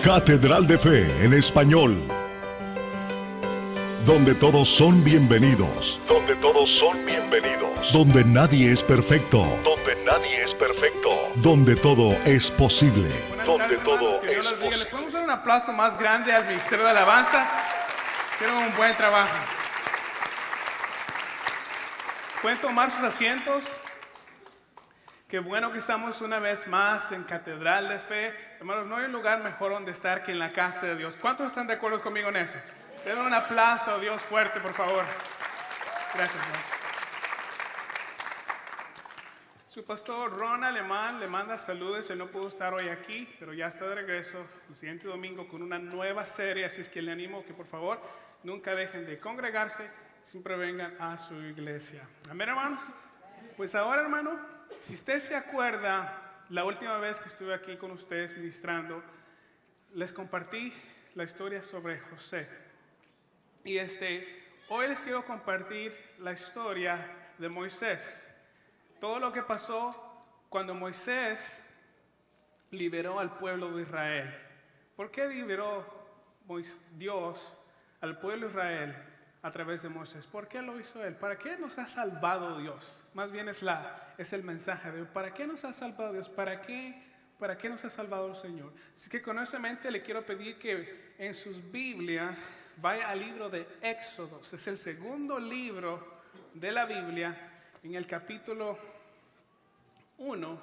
Catedral de Fe en español. Donde todos son bienvenidos. Donde todos son bienvenidos. Donde nadie es perfecto. Donde nadie es perfecto. Donde todo es posible. Donde todo es posible. ¿Le podemos dar un aplauso más grande al Ministerio de Alabanza? Hicieron un buen trabajo. ¿Pueden tomar sus asientos? Qué bueno que estamos una vez más en Catedral de Fe. Hermanos, no hay un lugar mejor donde estar que en la casa de Dios. ¿Cuántos están de acuerdo conmigo en eso? Denle un aplauso a Dios fuerte, por favor. Gracias, Dios. Su pastor Ron Alemán le manda saludos. Él no pudo estar hoy aquí, pero ya está de regreso el siguiente domingo con una nueva serie. Así es que le animo que por favor nunca dejen de congregarse. Siempre vengan a su iglesia. Amén, hermanos. Pues ahora, hermano, si usted se acuerda, la última vez que estuve aquí con ustedes ministrando, les compartí la historia sobre José. Y hoy les quiero compartir la historia de Moisés. Todo lo que pasó cuando Moisés liberó al pueblo de Israel. ¿Por qué liberó Dios al pueblo de Israel a través de Moisés? ¿Por qué lo hizo él? ¿Para qué nos ha salvado Dios? Más bien es el mensaje de hoy. ¿Para qué nos ha salvado Dios? ¿Para qué nos ha salvado el Señor? Así que con eso en mente le quiero pedir que en sus Biblias vaya al libro de Éxodos. Es el segundo libro de la Biblia, en el capítulo 1.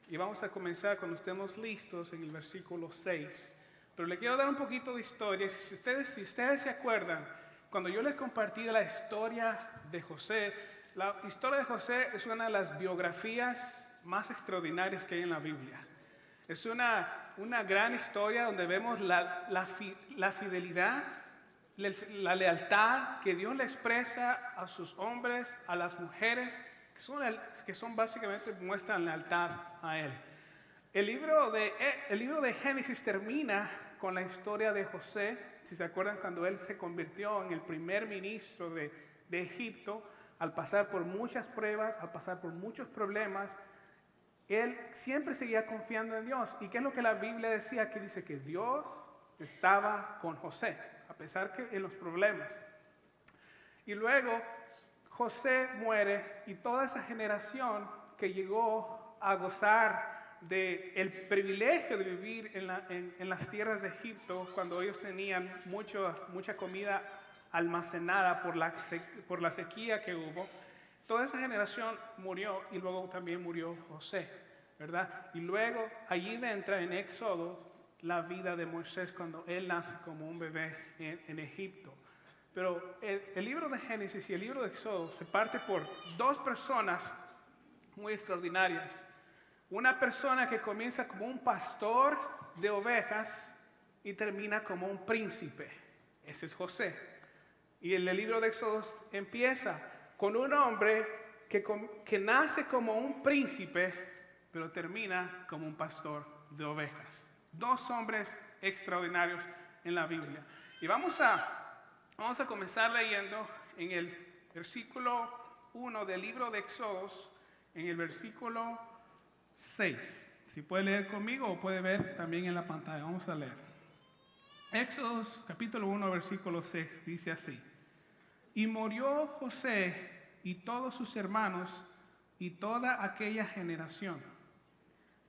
Y vamos a comenzar cuando estemos listos en el versículo 6. Pero le quiero dar un poquito de historia. Si ustedes se acuerdan, cuando yo les compartí la historia de José, la historia de José es una de las biografías más extraordinarias que hay en la Biblia. Es una gran historia donde vemos la fidelidad, la lealtad que Dios le expresa a sus hombres, a las mujeres, que son básicamente muestran lealtad a Él. El libro de Génesis termina con la historia de José. Si se acuerdan, cuando él se convirtió en el primer ministro de Egipto, al pasar por muchas pruebas, al pasar por muchos problemas, él siempre seguía confiando en Dios. ¿Y qué es lo que la Biblia decía? Que dice que Dios estaba con José, a pesar que en los problemas. Y luego José muere y toda esa generación que llegó a gozar del privilegio de vivir en las tierras de Egipto, cuando ellos tenían mucha comida almacenada por la sequía que hubo, toda esa generación murió y luego también murió José, ¿verdad? Y luego allí entra en Éxodo la vida de Moisés cuando él nace como un bebé en Egipto. Pero el libro de Génesis y el libro de Éxodo se parte por dos personas muy extraordinarias. Una persona que comienza como un pastor de ovejas y termina como un príncipe. Ese es José. Y el libro de Éxodo empieza con un hombre que nace como un príncipe, pero termina como un pastor de ovejas. Dos hombres extraordinarios en la Biblia. Y vamos a comenzar leyendo en el versículo 1 del libro de Éxodo, en el versículo 6. Si puede leer conmigo o puede ver también en la pantalla. Vamos a leer. Éxodo capítulo 1 versículo 6 dice así: Y murió José y todos sus hermanos y toda aquella generación.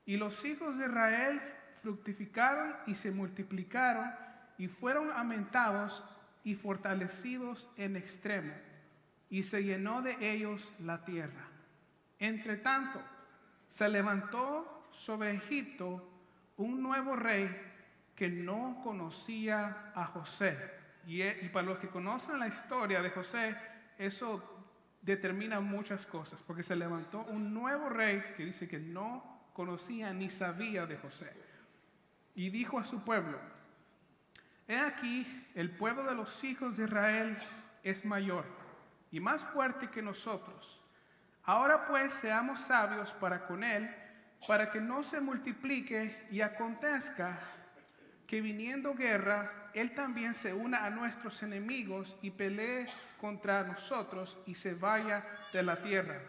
Y los hijos de Israel fructificaron y se multiplicaron y fueron aumentados y fortalecidos en extremo, y se llenó de ellos la tierra. Entre tanto, se levantó sobre Egipto un nuevo rey que no conocía a José. Y para los que conocen la historia de José, eso determina muchas cosas, porque se levantó un nuevo rey que dice que no conocía ni sabía de José. Y dijo a su pueblo: He aquí, el pueblo de los hijos de Israel es mayor y más fuerte que nosotros. Ahora pues seamos sabios para con él, para que no se multiplique y acontezca que viniendo guerra, él también se una a nuestros enemigos y pelee contra nosotros y se vaya de la tierra.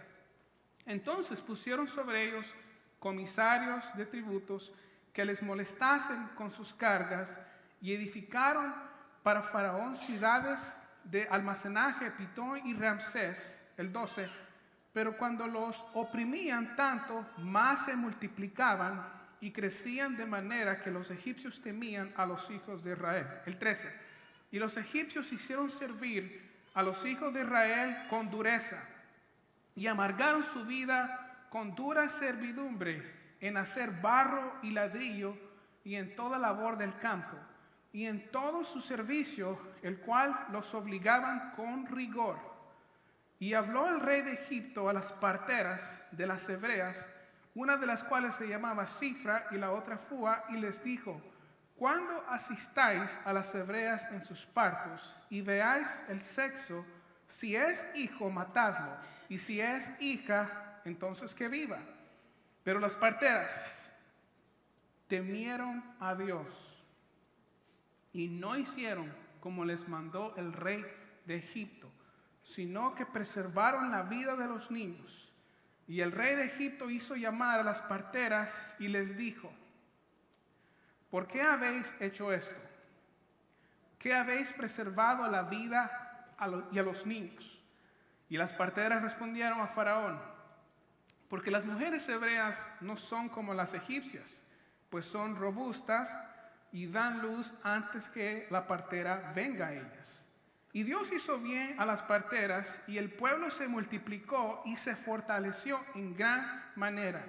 Entonces pusieron sobre ellos comisarios de tributos que les molestasen con sus cargas, y edificaron para Faraón ciudades de almacenaje, Pitón y Ramsés, el 12, pero cuando los oprimían tanto, más se multiplicaban y crecían de manera que los egipcios temían a los hijos de Israel. El 13, y los egipcios hicieron servir a los hijos de Israel con dureza, y amargaron su vida con dura servidumbre en hacer barro y ladrillo y en toda labor del campo, y en todo su servicio, el cual los obligaban con rigor. Y habló el rey de Egipto a las parteras de las hebreas, una de las cuales se llamaba Cifra y la otra Fua, y les dijo: cuando asistáis a las hebreas en sus partos y veáis el sexo, si es hijo, matadlo, y si es hija, entonces que viva. Pero las parteras temieron a Dios y no hicieron como les mandó el rey de Egipto, sino que preservaron la vida de los niños. Y el rey de Egipto hizo llamar a las parteras y les dijo: ¿por qué habéis hecho esto? ¿Qué habéis preservado la vida y a los niños? Y las parteras respondieron a Faraón: porque las mujeres hebreas no son como las egipcias, pues son robustas y dan luz antes que la partera venga a ellas. Y Dios hizo bien a las parteras, y el pueblo se multiplicó y se fortaleció en gran manera.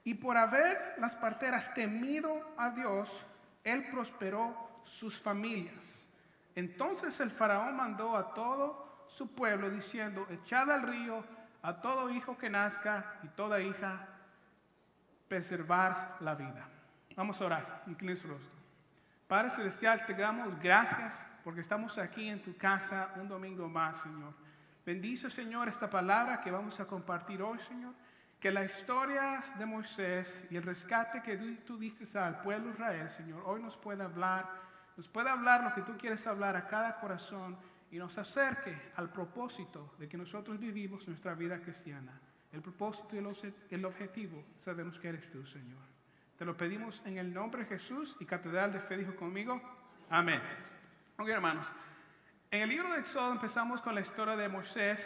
Y por haber las parteras temido a Dios, Él prosperó sus familias. Entonces el faraón mandó a todo su pueblo diciendo: echad al río a todo hijo que nazca y toda hija, preservar la vida. Vamos a orar. Inclina su rostro. Padre Celestial, te damos gracias porque estamos aquí en tu casa un domingo más, Señor. Bendice, Señor, esta palabra que vamos a compartir hoy, Señor. Que la historia de Moisés y el rescate que tú diste al pueblo de Israel, Señor, hoy nos pueda hablar lo que tú quieres hablar a cada corazón y nos acerque al propósito de que nosotros vivimos nuestra vida cristiana. El propósito y el objetivo sabemos que eres tú, Señor. Te lo pedimos en el nombre de Jesús, y Catedral de Fe dijo conmigo, amén. Ok, hermanos, en el libro de Éxodo empezamos con la historia de Moisés,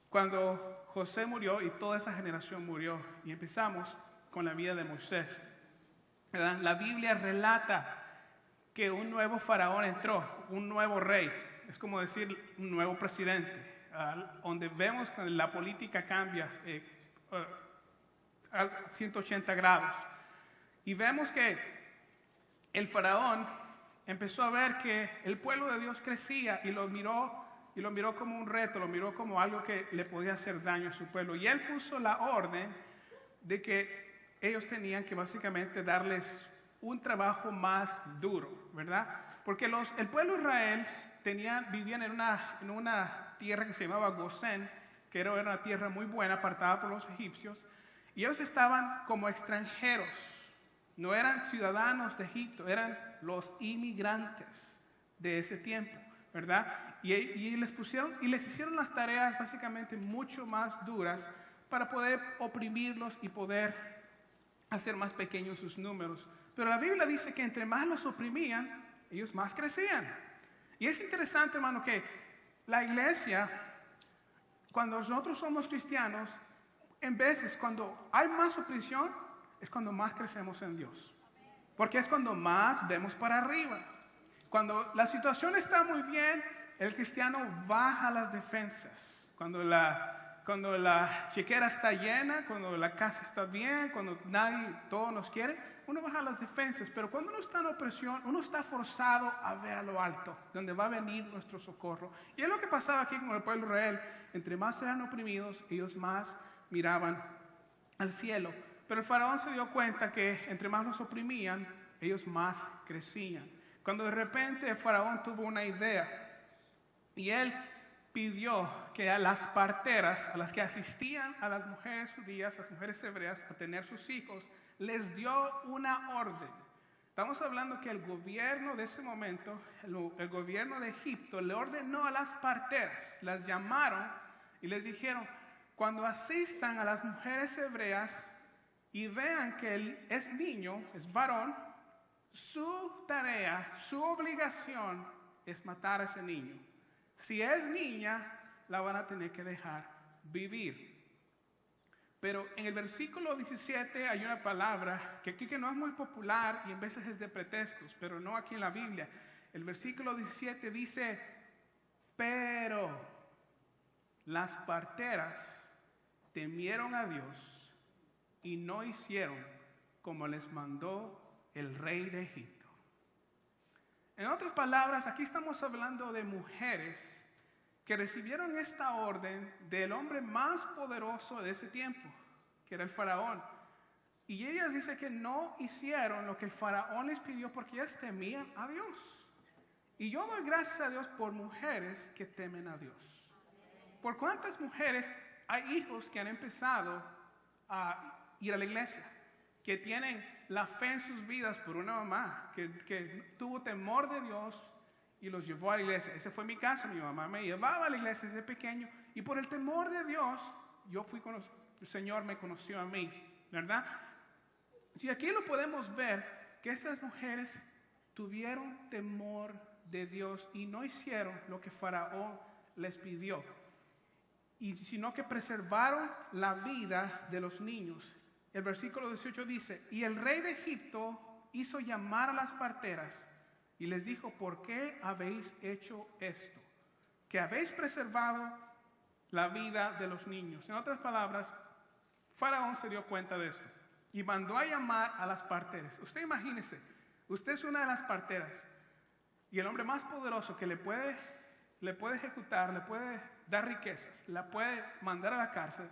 cuando José murió y toda esa generación murió, y empezamos con la vida de Moisés, ¿verdad? La Biblia relata que un nuevo faraón entró, un nuevo rey, es como decir un nuevo presidente, donde vemos que la política cambia a 180 grados. Y vemos que el faraón empezó a ver que el pueblo de Dios crecía y lo miró como un reto, lo miró como algo que le podía hacer daño a su pueblo. Y él puso la orden de que ellos tenían que básicamente darles un trabajo más duro, ¿verdad? Porque el pueblo de Israel vivían en una tierra que se llamaba Gosén, que era una tierra muy buena, apartada por los egipcios, y ellos estaban como extranjeros, no eran ciudadanos de Egipto, eran los inmigrantes de ese tiempo, ¿verdad? Y les hicieron las tareas básicamente mucho más duras para poder oprimirlos y poder hacer más pequeños sus números. Pero la Biblia dice que entre más los oprimían, ellos más crecían. Y es interesante, hermano, que la iglesia, cuando nosotros somos cristianos, en veces cuando hay más opresión, es cuando más crecemos en Dios. Porque es cuando más vemos para arriba. Cuando la situación está muy bien, el cristiano baja las defensas. Cuando la chequera está llena, cuando la casa está bien, cuando todos nos quiere, uno baja las defensas. Pero cuando uno está en opresión, uno está forzado a ver a lo alto, donde va a venir nuestro socorro. Y es lo que pasaba aquí con el pueblo de Israel. Entre más eran oprimidos, ellos más miraban al cielo. Pero el faraón se dio cuenta que entre más los oprimían, ellos más crecían. Cuando de repente el faraón tuvo una idea y él pidió que a las parteras, a las que asistían a las mujeres judías, a las mujeres hebreas, a tener sus hijos, les dio una orden. Estamos hablando que el gobierno de ese momento, el gobierno de Egipto, le ordenó a las parteras, las llamaron y les dijeron: cuando asistan a las mujeres hebreas y vean que él es niño, es varón, su tarea, su obligación es matar a ese niño. Si es niña, la van a tener que dejar vivir. Pero en el versículo 17 hay una palabra que aquí que no es muy popular y en veces es de pretextos, pero no aquí en la Biblia. El versículo 17 dice, pero las parteras temieron a Dios y no hicieron como les mandó el rey de Egipto. En otras palabras, aquí estamos hablando de mujeres que recibieron esta orden del hombre más poderoso de ese tiempo, que era el faraón. Y ellas dicen que no hicieron lo que el faraón les pidió porque ellas temían a Dios. Y yo doy gracias a Dios por mujeres que temen a Dios. ¿Por cuántas mujeres hay hijos que han empezado a ir a la iglesia? Que tienen la fe en sus vidas por una mamá que tuvo temor de Dios y los llevó a la iglesia. Ese fue mi caso. Mi mamá me llevaba a la iglesia desde pequeño y por el temor de Dios yo fui con el Señor me conoció a mí, ¿verdad? Y aquí lo podemos ver que esas mujeres tuvieron temor de Dios y no hicieron lo que Faraón les pidió, sino que preservaron la vida de los niños. El versículo 18 dice, y el rey de Egipto hizo llamar a las parteras y les dijo, ¿por qué habéis hecho esto? Que habéis preservado la vida de los niños. En otras palabras, Faraón se dio cuenta de esto y mandó a llamar a las parteras. Usted imagínese, usted es una de las parteras y el hombre más poderoso que le puede ejecutar, le puede dar riquezas, la puede mandar a la cárcel,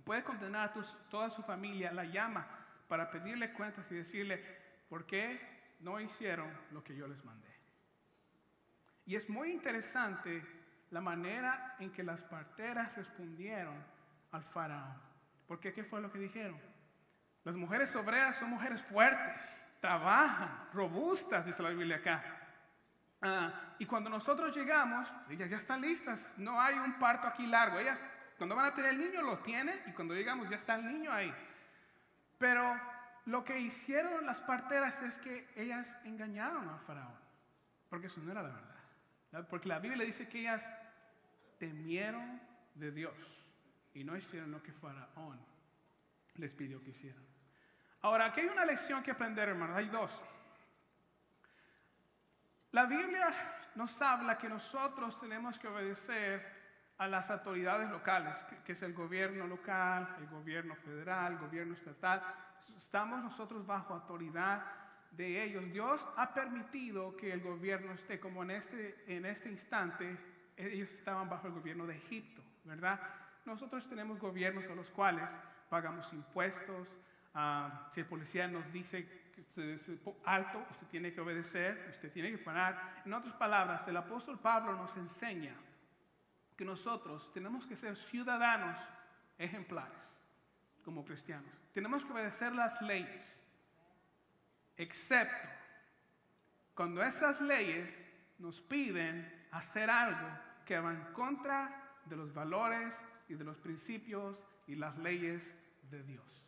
puede condenar a toda su familia, la llama para pedirle cuentas y decirle, ¿por qué no hicieron lo que yo les mandé? Y es muy interesante la manera en que las parteras respondieron al faraón. Porque ¿qué fue lo que dijeron? Las mujeres obreras son mujeres fuertes, trabajan, robustas, dice la Biblia acá. Y cuando nosotros llegamos, ellas ya están listas, no hay un parto aquí largo. Ellas, cuando van a tener el niño, lo tienen y cuando llegamos ya está el niño ahí. Pero lo que hicieron las parteras es que ellas engañaron al faraón, porque eso no era la verdad. Porque la Biblia dice que ellas temieron de Dios y no hicieron lo que Faraón les pidió que hicieran. Ahora, aquí hay una lección que aprender, hermanos. Hay dos. La Biblia nos habla que nosotros tenemos que obedecer a las autoridades locales, que es el gobierno local, el gobierno federal, el gobierno estatal. Estamos nosotros bajo autoridad de ellos. Dios ha permitido que el gobierno esté, como en este instante, ellos estaban bajo el gobierno de Egipto, ¿verdad? Nosotros tenemos gobiernos a los cuales pagamos impuestos. Si el policía nos dice que es alto, usted tiene que obedecer, usted tiene que parar. En otras palabras, el apóstol Pablo nos enseña que nosotros tenemos que ser ciudadanos ejemplares como cristianos. Tenemos que obedecer las leyes, excepto cuando esas leyes nos piden hacer algo que va en contra de los valores y de los principios y las leyes de Dios.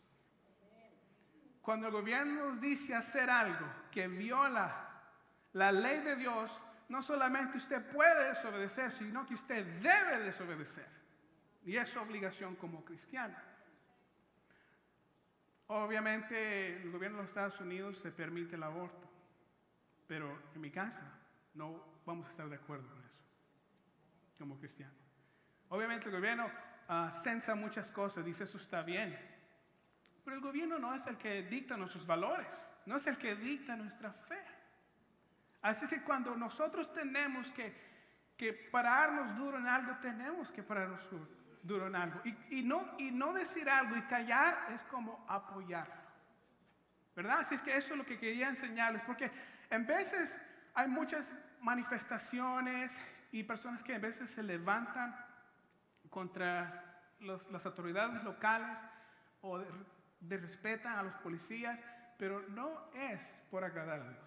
Cuando el gobierno nos dice hacer algo que viola la ley de Dios, no solamente usted puede desobedecer, sino que usted debe desobedecer. Y es su obligación como cristiano. Obviamente, el gobierno de los Estados Unidos se permite el aborto, pero en mi casa no vamos a estar de acuerdo con eso, como cristiano. Obviamente, el gobierno censa muchas cosas, dice eso está bien, pero el gobierno no es el que dicta nuestros valores, no es el que dicta nuestra fe. Así que cuando nosotros tenemos que pararnos duro en algo, tenemos que pararnos duro en algo. Y no decir algo y callar es como apoyar, ¿verdad? Así es que eso es lo que quería enseñarles, porque en veces hay muchas manifestaciones y personas que a veces se levantan contra las autoridades locales o desrespetan a los policías, pero no es por agradar a Dios.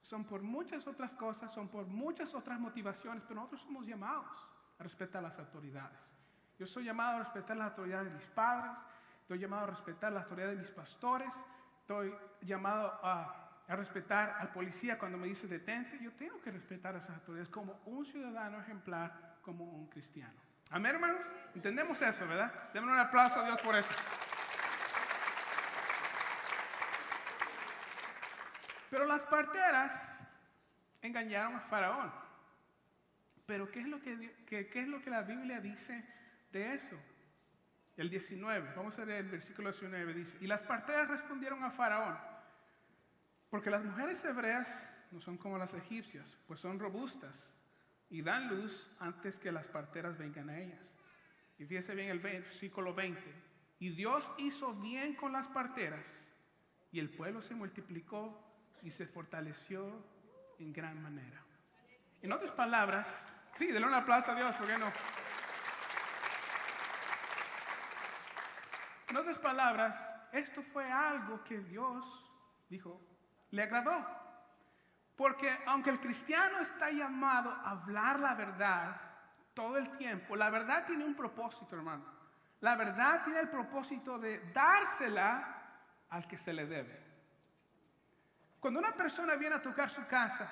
Son por muchas otras cosas, son por muchas otras motivaciones, pero nosotros somos llamados a respetar las autoridades. Yo soy llamado a respetar las autoridades de mis padres, estoy llamado a respetar la autoridad de mis pastores, estoy llamado a respetar al policía cuando me dice detente. Yo tengo que respetar a esas autoridades como un ciudadano ejemplar, como un cristiano. Amén, hermanos. Entendemos eso, ¿verdad? Denme un aplauso a Dios por eso. Pero las parteras engañaron a Faraón. Pero ¿qué es lo que la Biblia dice de eso? El 19, vamos a leer el versículo 19, dice: y las parteras respondieron a Faraón: porque las mujeres hebreas no son como las egipcias, pues son robustas y dan luz antes que las parteras vengan a ellas. Y fíjese bien el versículo 20: y Dios hizo bien con las parteras, y el pueblo se multiplicó y se fortaleció en gran manera. En otras palabras, sí, denle un aplauso a Dios, ¿por qué no? En otras palabras, esto fue algo que Dios dijo, le agradó. Porque aunque el cristiano está llamado a hablar la verdad todo el tiempo, la verdad tiene un propósito, hermano. La verdad tiene el propósito de dársela al que se le debe. Cuando una persona viene a tocar su casa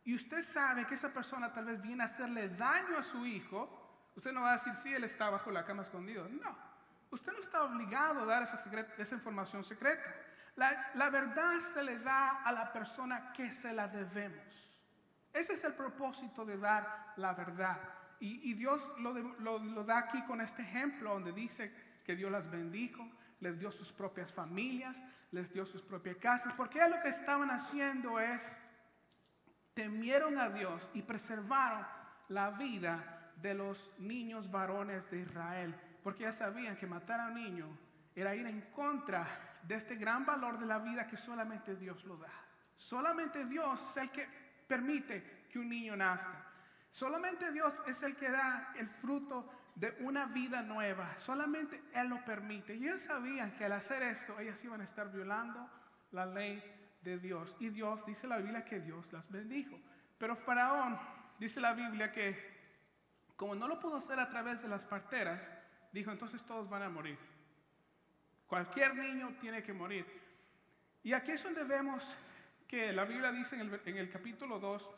y usted sabe que esa persona tal vez viene a hacerle daño a su hijo, usted no va a decir, sí, él está bajo la cama escondido. No, usted no está obligado a dar esa información secreta. La verdad se le da a la persona que se la debemos. Ese es el propósito de dar la verdad. Y Dios lo da aquí con este ejemplo donde dice que Dios las bendijo, les dio sus propias familias, les dio sus propias casas, porque lo que estaban haciendo es, temieron a Dios y preservaron la vida de los niños varones de Israel, porque ya sabían que matar a un niño era ir en contra de este gran valor de la vida que solamente Dios lo da. Solamente Dios es el que permite que un niño nazca. Solamente Dios es el que da el fruto de una vida nueva. Solamente Él lo permite. Y ellos sabían que al hacer esto, ellas iban a estar violando la ley de Dios. Y Dios, dice la Biblia, que Dios las bendijo. Pero Faraón, dice la Biblia, que como no lo pudo hacer a través de las parteras, dijo, entonces todos van a morir. Cualquier niño tiene que morir. Y aquí es donde vemos que la Biblia dice en el capítulo 2,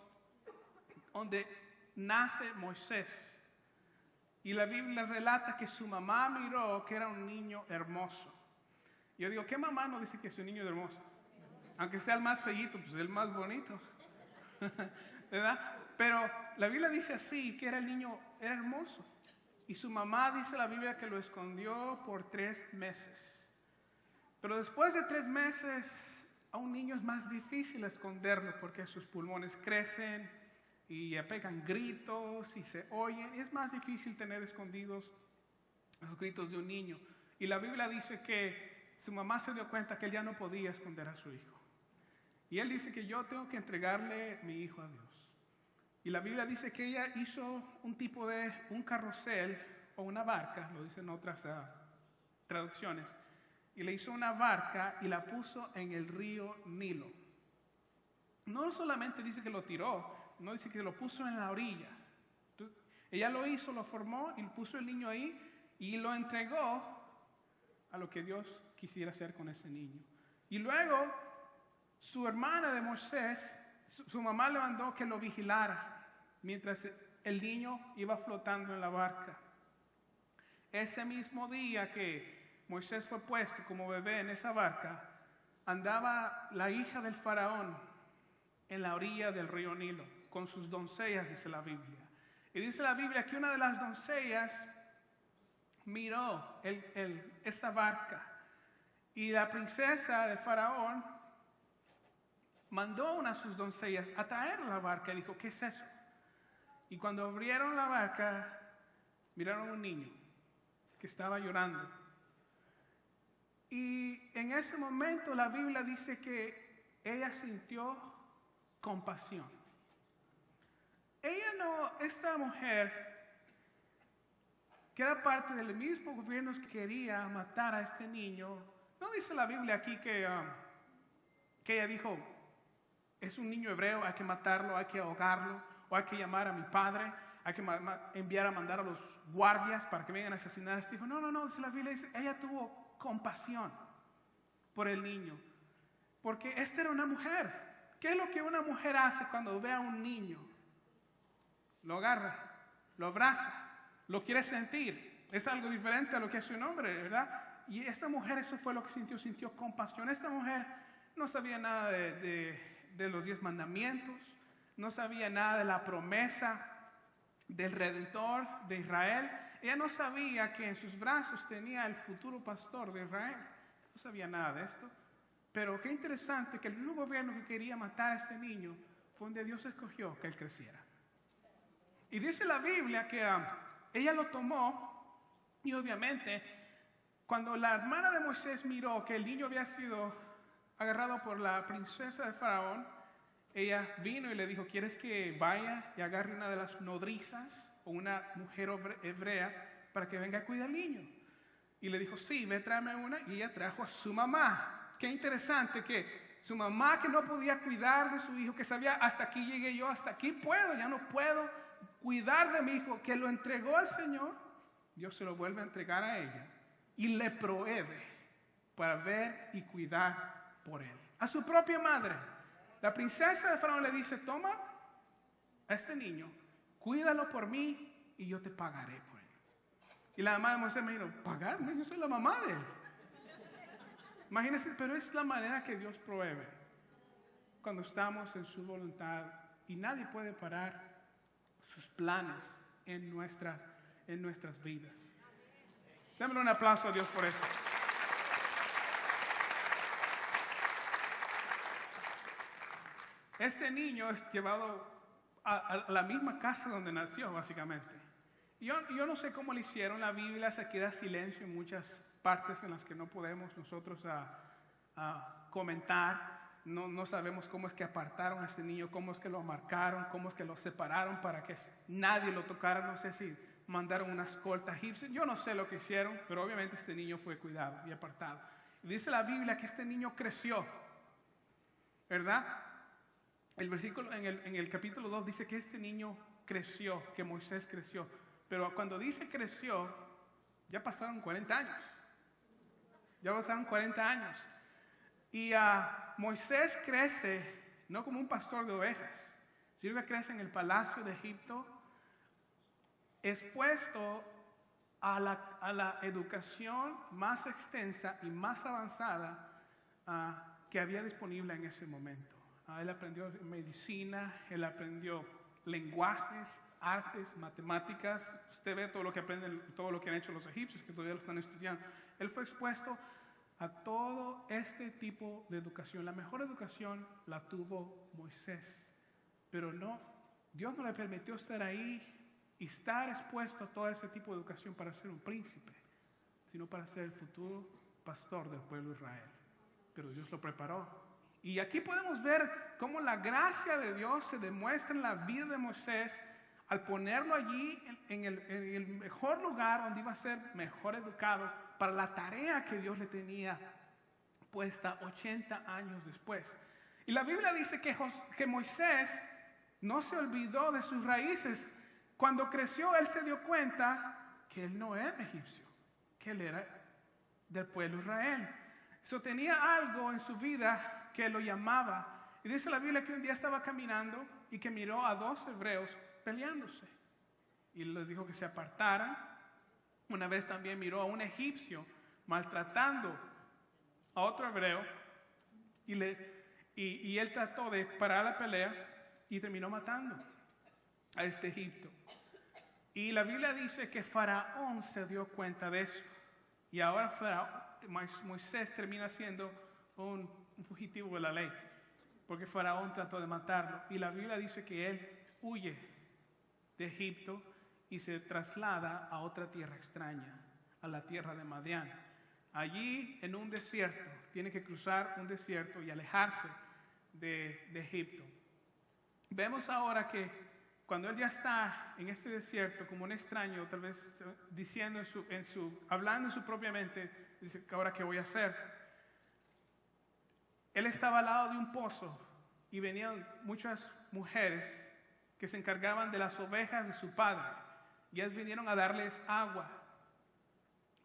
donde nace Moisés. Y la Biblia relata que su mamá miró que era un niño hermoso. Yo digo, ¿qué mamá no dice que es un niño hermoso? Aunque sea el más feíto, pues el más bonito. ¿Verdad? Pero la Biblia dice así, que el niño era hermoso. Y su mamá, dice la Biblia, que lo escondió por 3 meses. Pero después de 3 meses, a un niño es más difícil esconderlo porque sus pulmones crecen y pegan gritos y se oyen. Y es más difícil tener escondidos los gritos de un niño. Y la Biblia dice que su mamá se dio cuenta que él ya no podía esconder a su hijo. Y él dice que yo tengo que entregarle mi hijo a Dios. Y la Biblia dice que ella hizo un carrusel o una barca, lo dicen otras traducciones, y le hizo una barca y la puso en el río Nilo. No solamente dice que lo tiró, no dice que lo puso en la orilla. Entonces, ella lo hizo, lo formó y puso el niño ahí y lo entregó a lo que Dios quisiera hacer con ese niño. Y luego su hermana de Moisés, su mamá le mandó que lo vigilara mientras el niño iba flotando en la barca. Ese mismo día que Moisés fue puesto como bebé en esa barca, andaba la hija del faraón en la orilla del río Nilo con sus doncellas, dice la Biblia. Y dice la Biblia que una de las doncellas miró esa barca y la princesa del faraón mandó a una de sus doncellas a traer la barca y dijo, ¿qué es eso? Y cuando abrieron la barca, miraron a un niño que estaba llorando. Y en ese momento la Biblia dice que ella sintió compasión. Esta mujer, que era parte del mismo gobierno que quería matar a este niño, no dice la Biblia aquí que ella dijo, es un niño hebreo, hay que matarlo, hay que ahogarlo, o hay que llamar a mi padre, hay que mandar a los guardias para que vengan a asesinar a este hijo. No, dice la Biblia, dice, ella tuvo compasión por el niño. Porque esta era una mujer. ¿Qué es lo que una mujer hace cuando ve a un niño? Lo agarra, lo abraza, lo quiere sentir. Es algo diferente a lo que es un hombre, ¿verdad? Y esta mujer, eso fue lo que sintió compasión. Esta mujer no sabía nada de los 10 mandamientos, no sabía nada de la promesa del Redentor de Israel. Ella no sabía que en sus brazos tenía el futuro pastor de Israel. No sabía nada de esto. Pero qué interesante que el mismo gobierno que quería matar a este niño fue donde Dios escogió que él creciera. Y dice la Biblia que ella lo tomó y obviamente cuando la hermana de Moisés miró que el niño había sido agarrado por la princesa de Faraón, ella vino y le dijo, ¿quieres que vaya y agarre una de las nodrizas o una mujer hebrea para que venga a cuidar al niño? Y le dijo, sí, ve, tráeme una. Y ella trajo a su mamá. Qué interesante que su mamá, que no podía cuidar de su hijo, que sabía, hasta aquí llegué yo, hasta aquí puedo, ya no puedo cuidar de mi hijo, que lo entregó al Señor, Dios se lo vuelve a entregar a ella y le provee para ver y cuidar por él. A su propia madre, la princesa de Faraón le dice, toma a este niño, cuídalo por mí y yo te pagaré por él. Y la mamá de Moisés me dijo, ¿pagarme? Yo soy la mamá de él. Imagínense, pero es la manera que Dios provee cuando estamos en su voluntad y nadie puede parar sus planes en nuestras vidas. Démosle un aplauso a Dios por eso. Este niño es llevado a la misma casa donde nació, básicamente. Yo no sé cómo le hicieron. La Biblia se queda silencio en muchas partes en las que no podemos nosotros comentar. No sabemos cómo es que apartaron a este niño, cómo es que lo marcaron, cómo es que lo separaron para que nadie lo tocara. No sé si mandaron una escolta egipcia. Yo no sé lo que hicieron, pero obviamente este niño fue cuidado y apartado. Y dice la Biblia que este niño creció, ¿verdad? El versículo en el capítulo 2 dice que este niño creció, que Moisés creció. Pero cuando dice creció, ya pasaron 40 años. Ya pasaron 40 años. Y Moisés crece no como un pastor de ovejas, sino que crece en el palacio de Egipto, expuesto a la educación más extensa y más avanzada que había disponible en ese momento. Él aprendió medicina, él aprendió lenguajes, artes, matemáticas. Usted ve todo lo que aprenden, todo lo que han hecho los egipcios, que todavía lo están estudiando. Él fue expuesto a todo este tipo de educación. La mejor educación la tuvo Moisés, pero Dios no le permitió estar ahí y estar expuesto a todo ese tipo de educación para ser un príncipe, sino para ser el futuro pastor del pueblo de Israel. Pero Dios lo preparó. Y aquí podemos ver cómo la gracia de Dios se demuestra en la vida de Moisés al ponerlo allí en el mejor lugar donde iba a ser mejor educado para la tarea que Dios le tenía puesta 80 años después. Y la Biblia dice que Moisés no se olvidó de sus raíces. Cuando creció, él se dio cuenta que él no era egipcio, que él era del pueblo de Israel. Tenía algo en su vida que lo llamaba. Y dice la Biblia que un día estaba caminando y que miró a 2 hebreos peleándose. Y les dijo que se apartaran. Una vez también miró a un egipcio maltratando a otro hebreo. Y él trató de parar la pelea y terminó matando a este egipcio. Y la Biblia dice que Faraón se dio cuenta de eso. Y ahora Moisés termina siendo un fugitivo de la ley, porque Faraón trató de matarlo. Y la Biblia dice que él huye de Egipto y se traslada a otra tierra extraña, a la tierra de Madián. Allí en un desierto, tiene que cruzar un desierto y alejarse de Egipto. Vemos ahora que cuando él ya está en ese desierto como un extraño, tal vez diciendo hablando en su propia mente, dice, ¿ahora qué voy a hacer? Él estaba al lado de un pozo y venían muchas mujeres que se encargaban de las ovejas de su padre y ellas vinieron a darles agua.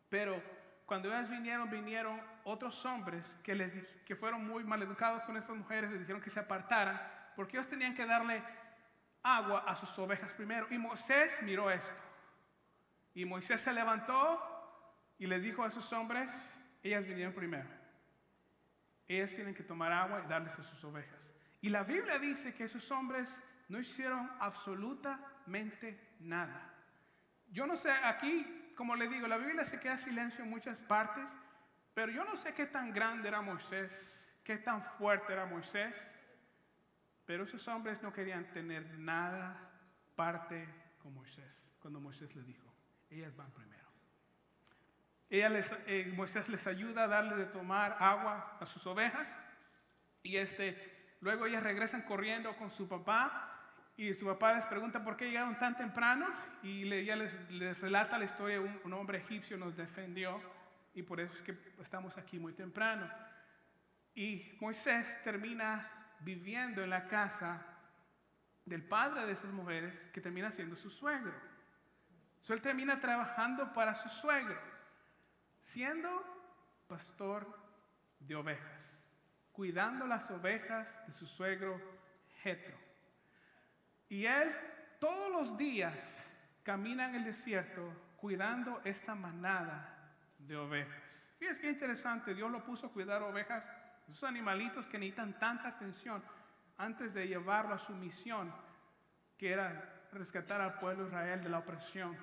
Pero cuando ellas vinieron otros hombres que fueron muy maleducados con estas mujeres, les dijeron que se apartaran, porque ellos tenían que darle agua a sus ovejas primero. Y Moisés miró esto. Y Moisés se levantó y les dijo a esos hombres, ellas vinieron primero. Ellas tienen que tomar agua y darles a sus ovejas. Y la Biblia dice que esos hombres no hicieron absolutamente nada. Yo no sé, aquí, como le digo, la Biblia se queda silencio en muchas partes, pero yo no sé qué tan grande era Moisés, qué tan fuerte era Moisés, pero esos hombres no querían tener nada parte con Moisés, cuando Moisés les dijo, ellas van primero. Moisés les ayuda a darle de tomar agua a sus ovejas y luego ellas regresan corriendo con su papá y su papá les pregunta por qué llegaron tan temprano y ella les relata la historia. Un hombre egipcio nos defendió y por eso es que estamos aquí muy temprano. Y Moisés termina viviendo en la casa del padre de esas mujeres, que termina siendo su suegro. Él termina trabajando para su suegro, siendo pastor de ovejas, cuidando las ovejas de su suegro Jetro. Y él todos los días camina en el desierto cuidando esta manada de ovejas. Fíjense qué interesante, Dios lo puso a cuidar ovejas, esos animalitos que necesitan tanta atención antes de llevarlo a su misión, que era rescatar al pueblo de Israel de la opresión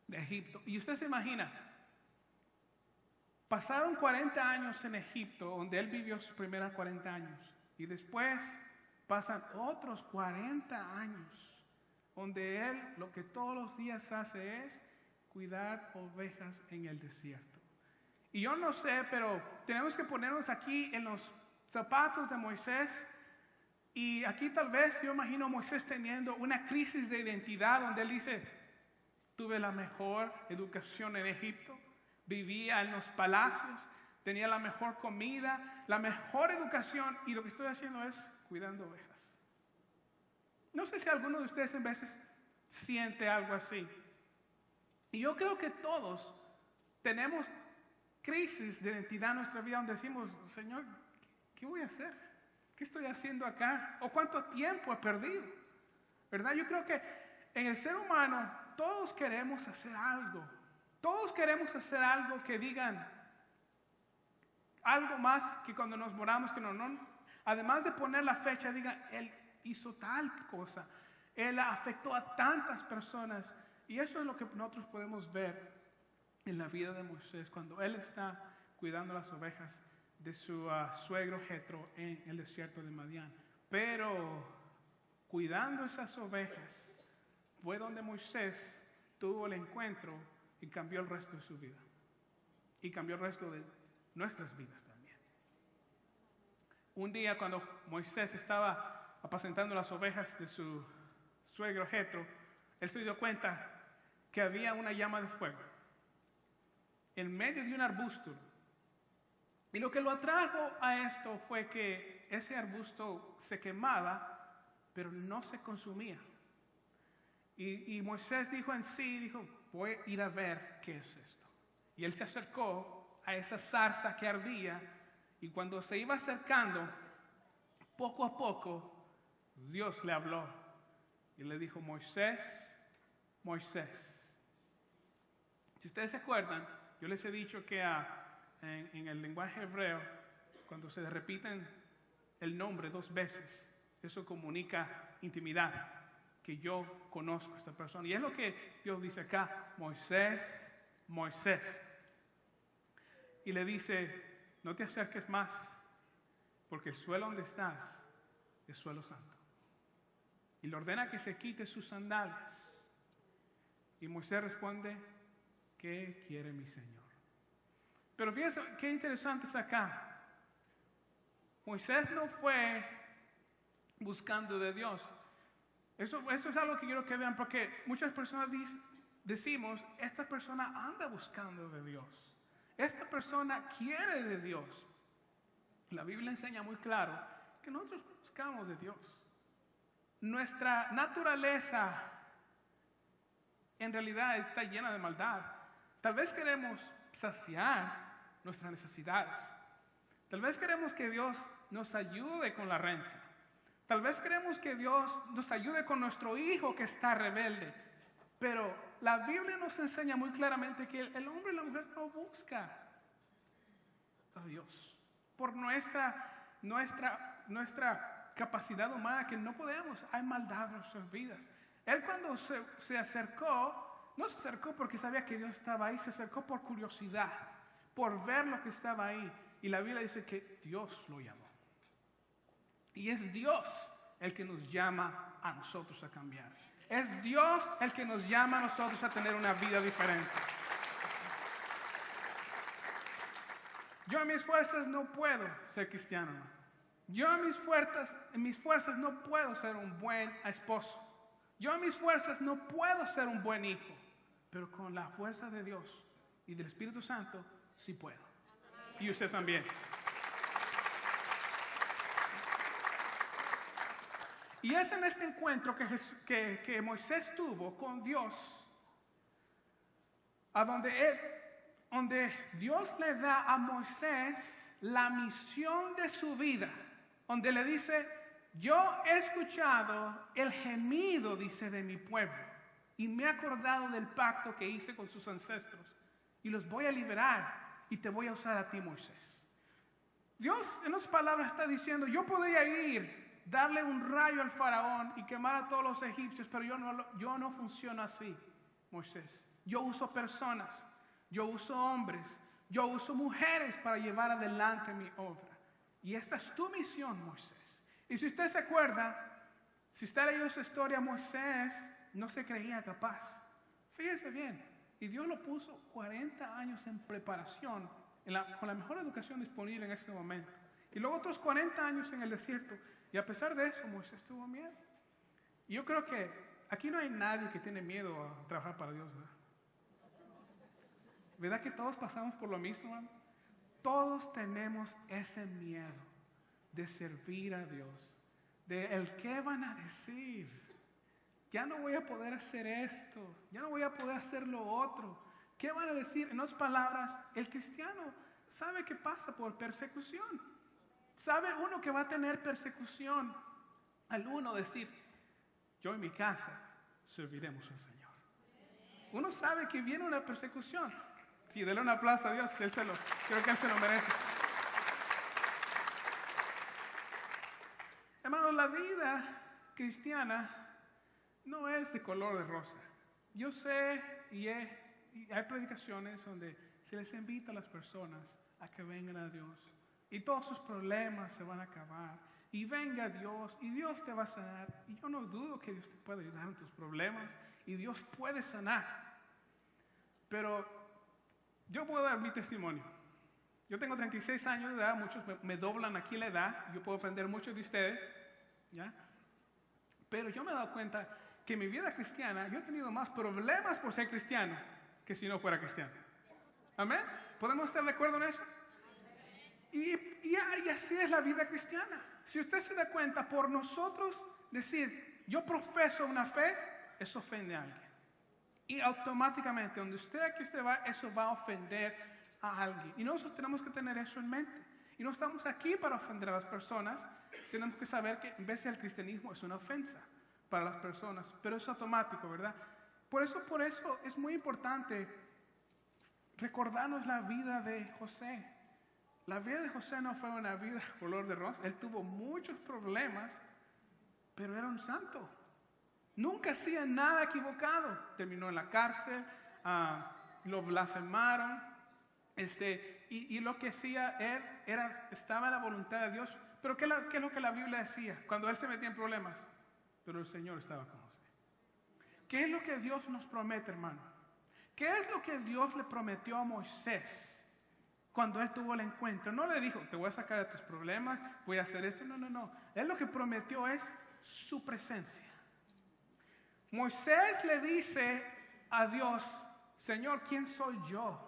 de Egipto. Y usted se imagina, pasaron 40 años en Egipto, donde él vivió sus primeros 40 años. Y después pasan otros 40 años, donde él lo que todos los días hace es cuidar ovejas en el desierto. Y yo no sé, pero tenemos que ponernos aquí en los zapatos de Moisés. Y aquí tal vez yo imagino a Moisés teniendo una crisis de identidad, donde él dice, tuve la mejor educación en Egipto, vivía en los palacios, tenía la mejor comida, la mejor educación, y lo que estoy haciendo es cuidando ovejas. No sé si alguno de ustedes en veces siente algo así. Y yo creo que todos tenemos crisis de identidad en nuestra vida, donde decimos, Señor, ¿qué voy a hacer? ¿Qué estoy haciendo acá? ¿O cuánto tiempo he perdido? ¿Verdad? Yo creo que en el ser humano todos queremos hacer algo. Todos queremos hacer algo que digan algo más que cuando nos moramos, que no, además de poner la fecha, digan, Él hizo tal cosa, Él afectó a tantas personas. Y eso es lo que nosotros podemos ver en la vida de Moisés, cuando él está cuidando las ovejas de su suegro Jetro en el desierto de Madián. Pero cuidando esas ovejas fue donde Moisés tuvo el encuentro y cambió el resto de su vida. Y cambió el resto de nuestras vidas también. Un día cuando Moisés estaba apacentando las ovejas de su suegro Jetro, él se dio cuenta que había una llama de fuego en medio de un arbusto. Y lo que lo atrajo a esto fue que ese arbusto se quemaba, pero no se consumía. Y Moisés dijo en sí, voy a ir a ver qué es esto. Y él se acercó a esa zarza que ardía, y cuando se iba acercando, poco a poco, Dios le habló y le dijo, Moisés, Moisés. Si ustedes se acuerdan, yo les he dicho que en el lenguaje hebreo, cuando se repiten el nombre 2 veces, eso comunica intimidad, que yo conozco a esta persona. Y es lo que Dios dice acá, Moisés, Moisés. Y le dice, no te acerques más, porque el suelo donde estás es suelo santo. Y le ordena que se quite sus sandalias. Y Moisés responde, ¿qué quiere mi Señor? Pero fíjense qué interesante es acá. Moisés no fue buscando de Dios. Eso es algo que quiero que vean, porque muchas personas decimos, esta persona anda buscando de Dios. Esta persona quiere de Dios. La Biblia enseña muy claro que nosotros buscamos de Dios. Nuestra naturaleza en realidad está llena de maldad. Tal vez queremos saciar nuestras necesidades. Tal vez queremos que Dios nos ayude con la renta. Tal vez queremos que Dios nos ayude con nuestro hijo que está rebelde. Pero la Biblia nos enseña muy claramente que el hombre y la mujer no buscan a Dios. Por nuestra capacidad humana que no podemos. Hay maldad en nuestras vidas. Él cuando se acercó, no se acercó porque sabía que Dios estaba ahí, se acercó por curiosidad, por ver lo que estaba ahí. Y la Biblia dice que Dios lo llamó. Y es Dios el que nos llama a nosotros a cambiar. Es Dios el que nos llama a nosotros a tener una vida diferente. Yo en mis fuerzas no puedo ser cristiano. Yo en mis fuerzas no puedo ser un buen esposo. Yo en mis fuerzas no puedo ser un buen hijo. Pero con la fuerza de Dios y del Espíritu Santo sí puedo. Y usted también. Y es en este encuentro que Moisés tuvo con Dios, a donde Dios le da a Moisés la misión de su vida, donde le dice: yo he escuchado el gemido, dice, de mi pueblo, y me he acordado del pacto que hice con sus ancestros, y los voy a liberar, y te voy a usar a ti, Moisés. Dios en las palabras está diciendo: yo podría ir, darle un rayo al faraón y quemar a todos los egipcios, pero yo no funciono así, Moisés. Yo uso personas, yo uso hombres, yo uso mujeres para llevar adelante mi obra. Y esta es tu misión, Moisés. Y si usted se acuerda, si usted leyó su historia, Moisés no se creía capaz. Fíjese bien, y Dios lo puso 40 años en preparación, con la mejor educación disponible en ese momento. Y luego otros 40 años en el desierto. Y a pesar de eso, Moisés tuvo miedo. Y yo creo que aquí no hay nadie que tiene miedo a trabajar para Dios, ¿verdad? ¿Verdad que todos pasamos por lo mismo, hermano? Todos tenemos ese miedo de servir a Dios, de el qué van a decir. Ya no voy a poder hacer esto, ya no voy a poder hacer lo otro. ¿Qué van a decir? En otras palabras, el cristiano sabe que pasa por persecución. Sabe uno que va a tener persecución al uno decir: yo en mi casa serviremos al Señor. Uno sabe que viene una persecución. Sí, dele un aplauso a Dios, creo que Él se lo merece. Hermanos, la vida cristiana no es de color de rosa. Yo sé y hay predicaciones donde se les invita a las personas a que vengan a Dios. Y todos sus problemas se van a acabar. Y venga Dios, y Dios te va a sanar. Y yo no dudo que Dios te pueda ayudar en tus problemas. Y Dios puede sanar. Pero yo puedo dar mi testimonio. Yo tengo 36 años de edad, muchos me doblan aquí la edad. Yo puedo aprender mucho de ustedes, ¿ya? Pero yo me he dado cuenta que en mi vida cristiana yo he tenido más problemas por ser cristiano que si no fuera cristiano. ¿Amén? ¿Podemos estar de acuerdo en eso? Y así es la vida cristiana. Si usted se da cuenta, por nosotros decir yo profeso una fe, eso ofende a alguien. Y automáticamente, donde aquí usted va, eso va a ofender a alguien. Y nosotros tenemos que tener eso en mente. Y no estamos aquí para ofender a las personas. Tenemos que saber que en vez del cristianismo es una ofensa para las personas. Pero es automático, ¿verdad? Por eso es muy importante recordarnos la vida de José. La vida de José no fue una vida color de rosa. Él tuvo muchos problemas, pero era un santo. Nunca hacía nada equivocado. Terminó en la cárcel, lo blasfemaron, y lo que hacía él estaba en la voluntad de Dios. Pero ¿qué es lo que la Biblia decía cuando él se metía en problemas? Pero el Señor estaba con José. ¿Qué es lo que Dios nos promete, hermano? ¿Qué es lo que Dios le prometió a Moisés cuando él tuvo el encuentro? No le dijo: te voy a sacar de tus problemas, voy a hacer esto. No. Él lo que prometió es su presencia. Moisés le dice a Dios: Señor, ¿quién soy yo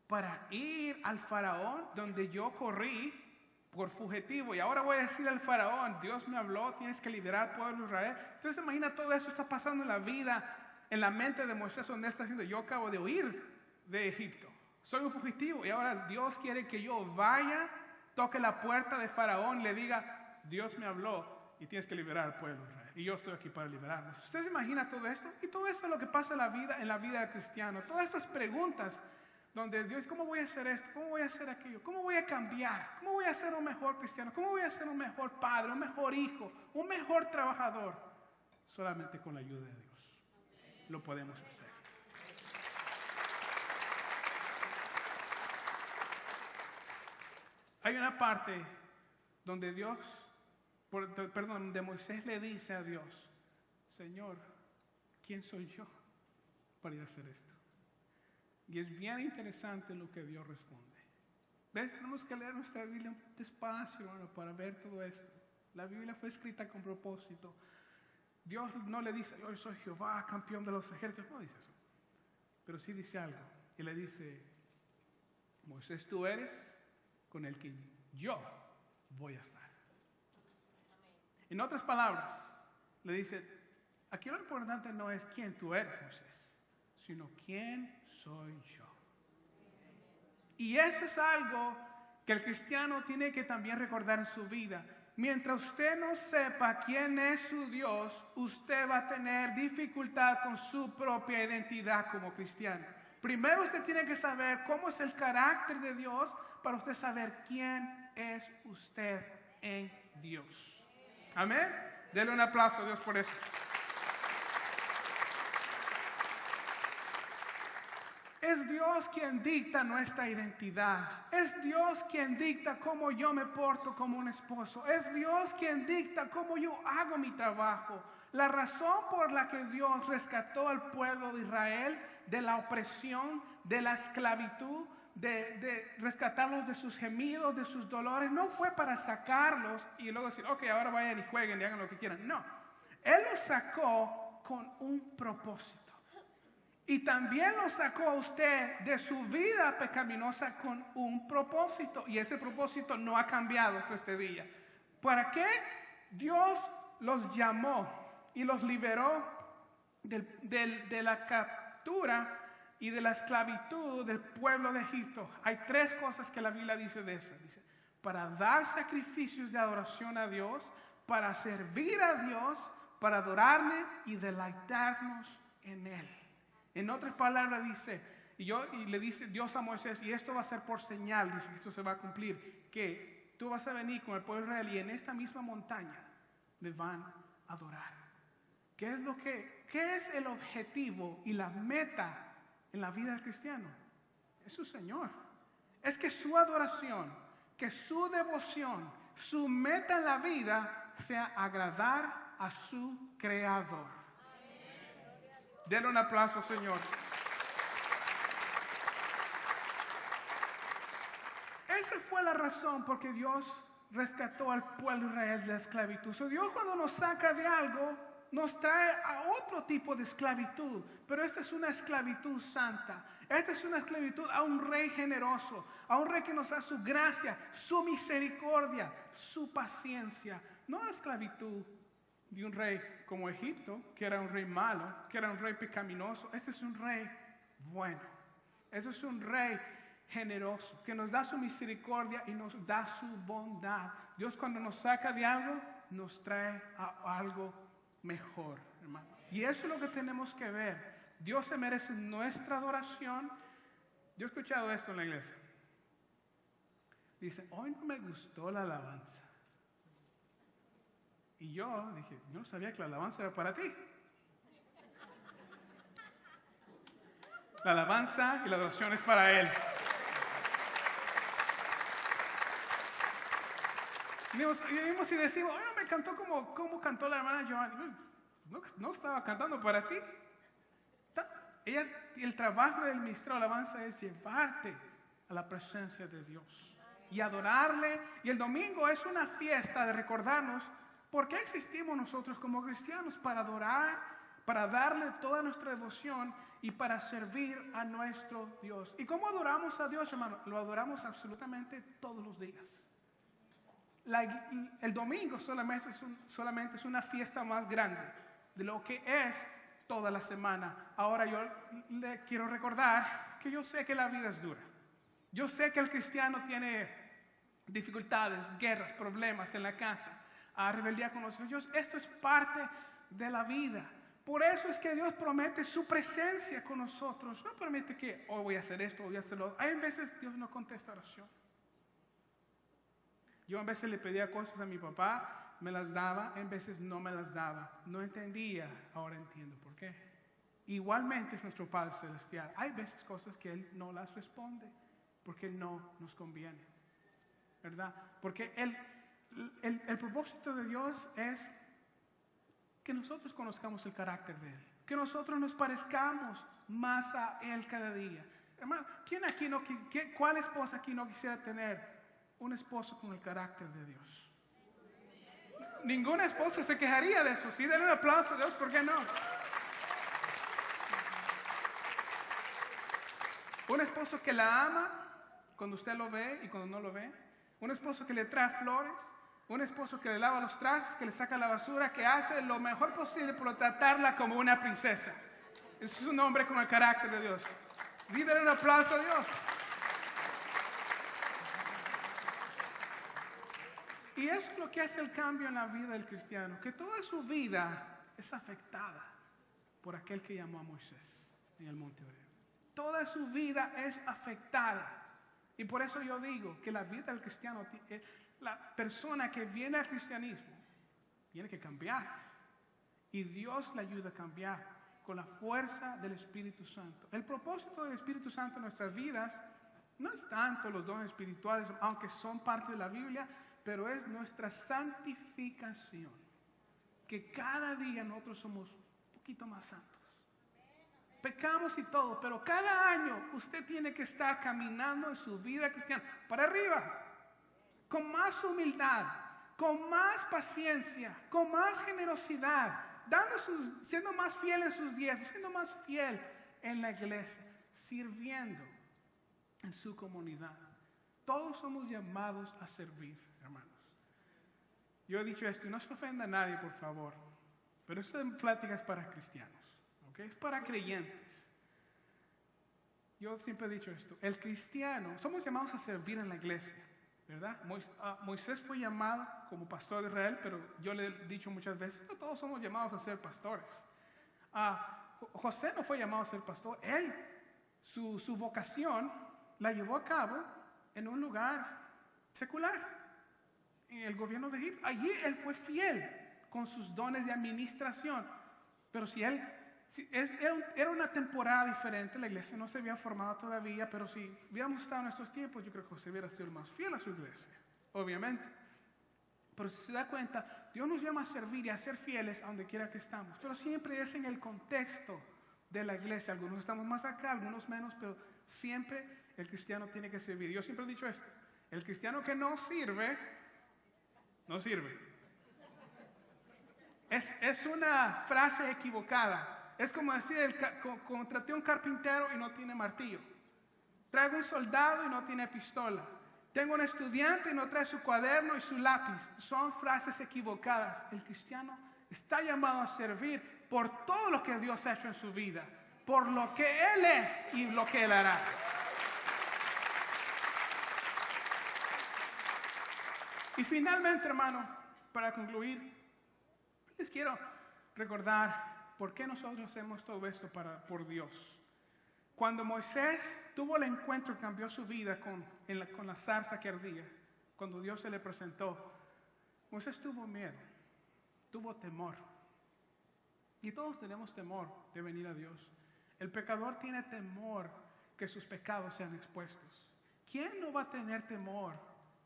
para ir al faraón donde yo corrí por fugitivo? Y ahora voy a decir al faraón: Dios me habló, tienes que liberar al pueblo de Israel. Entonces imagina, todo eso está pasando en la vida en la mente de Moisés donde él está diciendo, yo acabo de huir de Egipto. Soy un fugitivo y ahora Dios quiere que yo vaya, toque la puerta de Faraón y le diga, Dios me habló y tienes que liberar al pueblo de Israel. Y yo estoy aquí para liberarlos. ¿Usted se imagina todo esto? Y todo esto es lo que pasa en la vida del cristiano. Todas estas preguntas donde Dios, ¿cómo voy a hacer esto? ¿Cómo voy a hacer aquello? ¿Cómo voy a cambiar? ¿Cómo voy a ser un mejor cristiano? ¿Cómo voy a ser un mejor padre, un mejor hijo, un mejor trabajador? Solamente con la ayuda de Dios lo podemos hacer. Hay una parte donde donde Moisés le dice a Dios, Señor, ¿quién soy yo para ir a hacer esto? Y es bien interesante lo que Dios responde. ¿Ves? Tenemos que leer nuestra Biblia despacio, hermano, para ver todo esto. La Biblia fue escrita con propósito. Dios no le dice, yo soy Jehová, campeón de los ejércitos. No dice eso. Pero sí dice algo. Y le dice, Moisés, tú eres con el que yo voy a estar. En otras palabras, le dice, aquí lo importante no es quién tú eres, Moisés, sino quién soy yo. Y eso es algo que el cristiano tiene que también recordar en su vida. Mientras usted no sepa quién es su Dios, usted va a tener dificultad con su propia identidad como cristiano. Primero usted tiene que saber cómo es el carácter de Dios para usted saber quién es usted en Dios. Amén. Denle un aplauso a Dios por eso. Es Dios quien dicta nuestra identidad. Es Dios quien dicta cómo yo me porto como un esposo. Es Dios quien dicta cómo yo hago mi trabajo. La razón por la que Dios rescató al pueblo de Israel de la opresión, de la esclavitud, de rescatarlos de sus gemidos, de sus dolores, no fue para sacarlos y luego decir, ok, ahora vayan y jueguen y hagan lo que quieran. No, Él los sacó con un propósito. Y también lo sacó a usted de su vida pecaminosa con un propósito. Y ese propósito no ha cambiado hasta este día. ¿Para qué? Dios los llamó y los liberó de la captura y de la esclavitud del pueblo de Egipto. Hay tres cosas que la Biblia dice de eso. Dice, para dar sacrificios de adoración a Dios, para servir a Dios, para adorarle y deleitarnos en Él. En otras palabras dice, y le dice Dios a Moisés, y esto va a ser por señal, dice que esto se va a cumplir, que tú vas a venir con el pueblo de Israel y en esta misma montaña me van a adorar. ¿Qué es el objetivo y la meta en la vida del cristiano? Es su Señor. Es que su adoración, que su devoción, su meta en la vida sea agradar a su Creador. Denle un aplauso, Señor. Esa fue la razón por que Dios rescató al pueblo de Israel de la esclavitud. Dios cuando nos saca de algo, nos trae a otro tipo de esclavitud. Pero esta es una esclavitud santa. Esta es una esclavitud a un rey generoso. A un rey que nos da su gracia, su misericordia, su paciencia. No la esclavitud de un rey como Egipto, que era un rey malo, que era un rey pecaminoso. Este es un rey bueno. Este es un rey generoso, que nos da su misericordia y nos da su bondad. Dios cuando nos saca de algo, nos trae a algo mejor, hermano. Y eso es lo que tenemos que ver. Dios se merece nuestra adoración. Yo he escuchado esto en la iglesia. Dice, hoy no me gustó la alabanza. Y yo dije, yo no sabía que la alabanza era para ti. La alabanza y la adoración es para Él. Y decimos, oh, me cantó como cantó la hermana Joan. No estaba cantando para ti. El trabajo del ministro de alabanza es llevarte a la presencia de Dios y adorarle. Y el domingo es una fiesta de recordarnos por qué existimos nosotros como cristianos, para adorar, para darle toda nuestra devoción y para servir a nuestro Dios. ¿Y cómo adoramos a Dios, hermano? Lo adoramos absolutamente todos los días. El domingo solamente es una fiesta más grande de lo que es toda la semana. Ahora yo le quiero recordar que yo sé que la vida es dura. Yo sé que el cristiano tiene dificultades, guerras, problemas en la casa, rebeldía con los hijos. Esto es parte de la vida. Por eso es que Dios promete su presencia con nosotros. No promete que hoy voy a hacer esto, voy a hacer lo otro. Hay veces Dios no contesta oración. Yo a veces le pedía cosas a mi papá, me las daba, en veces no me las daba. No entendía, ahora entiendo por qué. Igualmente es nuestro Padre Celestial. Hay veces cosas que Él no las responde porque no nos conviene, ¿verdad? Porque el propósito de Dios es que nosotros conozcamos el carácter de Él, que nosotros nos parezcamos más a Él cada día. Hermano, ¿cuál esposa aquí no quisiera tener un esposo con el carácter de Dios? Ninguna esposa se quejaría de eso. Sí, denle un aplauso a Dios, ¿por qué no? Un esposo que la ama cuando usted lo ve y cuando no lo ve. Un esposo que le trae flores. Un esposo que le lava los trastes, que le saca la basura, que hace lo mejor posible por tratarla como una princesa. Ese es un hombre con el carácter de Dios. Denle un aplauso a Dios. Y eso es lo que hace el cambio en la vida del cristiano, que toda su vida es afectada por aquel que llamó a Moisés en el monte Horeb. Toda su vida es afectada. Y por eso yo digo que la vida del cristiano, la persona que viene al cristianismo, tiene que cambiar. Y Dios le ayuda a cambiar con la fuerza del Espíritu Santo. El propósito del Espíritu Santo en nuestras vidas no es tanto los dones espirituales, aunque son parte de la Biblia, pero es nuestra santificación. Que cada día nosotros somos un poquito más santos. Pecamos y todo, pero cada año usted tiene que estar caminando en su vida cristiana para arriba, con más humildad, con más paciencia, con más generosidad, siendo más fiel en sus diezmos, siendo más fiel en la iglesia, sirviendo en su comunidad. Todos somos llamados a servir, hermanos. Yo he dicho esto y no se ofenda a nadie, por favor, pero esta plática es para cristianos, ¿ok? Es para creyentes. Yo siempre he dicho esto, el cristiano, somos llamados a servir en la iglesia, ¿verdad? Moisés fue llamado como pastor de Israel, pero yo le he dicho muchas veces, no todos somos llamados a ser pastores. José no fue llamado a ser pastor, él, su vocación la llevó a cabo en un lugar secular, en el gobierno de Egipto. Allí él fue fiel con sus dones de administración. Pero era una temporada diferente, la iglesia no se había formado todavía, pero si hubiéramos estado en estos tiempos, yo creo que José hubiera sido más fiel a su iglesia, obviamente. Pero si se da cuenta, Dios nos llama a servir y a ser fieles a donde quiera que estamos. Pero siempre es en el contexto de la iglesia. Algunos estamos más acá, algunos menos, pero siempre el cristiano tiene que servir. Yo siempre he dicho esto, el cristiano que no sirve, no sirve. Es una frase equivocada. Es como decir, contraté un carpintero y no tiene martillo. Traigo un soldado y no tiene pistola. Tengo un estudiante y no trae su cuaderno y su lápiz. Son frases equivocadas. El cristiano está llamado a servir por todo lo que Dios ha hecho en su vida, por lo que Él es y lo que Él hará. Y finalmente, hermano, para concluir, les quiero recordar por qué nosotros hacemos todo esto por Dios. Cuando Moisés tuvo el encuentro que cambió su vida con la zarza que ardía, cuando Dios se le presentó, Moisés tuvo miedo, tuvo temor. Y todos tenemos temor de venir a Dios. El pecador tiene temor que sus pecados sean expuestos. ¿Quién no va a tener temor